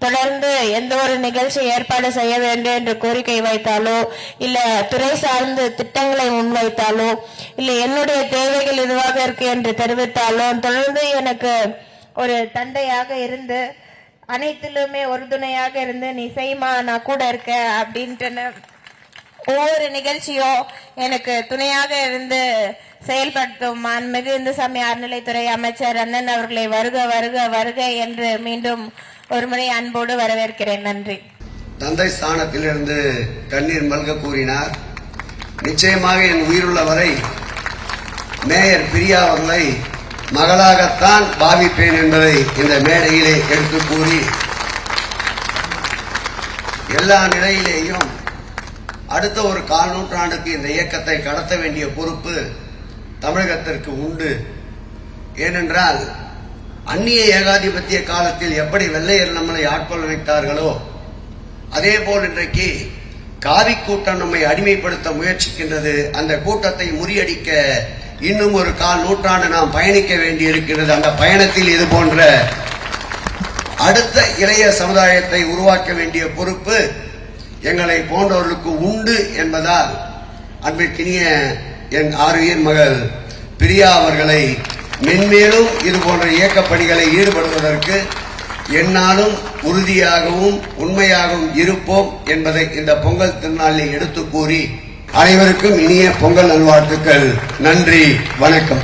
தொடர்ந்து எந்த ஒரு நிகழ்ச்சி ஏற்பாடு செய்ய வேண்டும் என்று கோரிக்கை வைத்தாலோ இல்ல துறை சார்ந்து திட்டங்களை முன்வைத்தாலோ இல்ல என்னுடைய தேவைகள் இதுவாக இருக்கு என்று தெரிவித்தாலோ தொடர்ந்து எனக்கு ஒரு தந்தையாக இருந்து அனைத்திலுமே உறுதுணையாக இருந்து நீ செய்மா நான் கூட இருக்க அப்படின்ட்டு ஒவ்வொரு நிகழ்ச்சியோ எனக்கு துணையாக இருந்து செயல்படுத்தும் மாண்புமிகு இந்து சமய அறநிலைத்துறை அமைச்சர் அண்ணன் அவர்களை வருக வருக வருக என்று மீண்டும் ஒருமுறை அன்போடு வரவேற்கிறேன். நன்றி. தந்தை ஸ்தானத்திலிருந்து கண்ணீர் மல்க கூறினார். நிச்சயமாக என் உயிருள்ள வரை மேயர் பிரியா அவர்களை மகளாகத்தான் பாவிப்பேன் என்பதை இந்த மேடையிலே எடுத்து கூறி எல்லா நிலையிலேயும் அடுத்த ஒரு 1/4 நூற்றாண்டுக்கு இந்த இயக்கத்தை கடத்த வேண்டிய பொறுப்பு தமிழகத்திற்கு உண்டு. ஏனென்றால் அந்நிய ஏகாதிபத்திய காலத்தில் எப்படி வெள்ளையர் நம்மளை ஆட்கொள்ள வைத்தார்களோ அதே போல் இன்றைக்கு காவி கூட்டம் நம்மை அடிமைப்படுத்த முயற்சிக்கின்றது. அந்த கூட்டத்தை முறியடிக்க இன்னும் ஒரு 1/4 நூற்றாண்டு நாம் பயணிக்க வேண்டி இருக்கிறது. அந்த பயணத்தில் இது போன்ற அடுத்த இளைய சமுதாயத்தை உருவாக்க வேண்டிய பொறுப்பு எங்களை போன்றவர்களுக்கு உண்டு என்பதால் அன்பிற்கினிய என் ஆறுயிர் மகள் பிரியா அவர்களை மென்மேலும் இது போன்ற இயக்கப் பணிகளை ஈடுபடுவதற்கு என்னாலும் உறுதியாகவும் உண்மையாகவும் இருப்போம் என்பதை இந்த பொங்கல் திருநாளில் எடுத்து கூறி அனைவருக்கும் இனிய பொங்கல் நல்வாழ்த்துக்கள். நன்றி, வணக்கம்.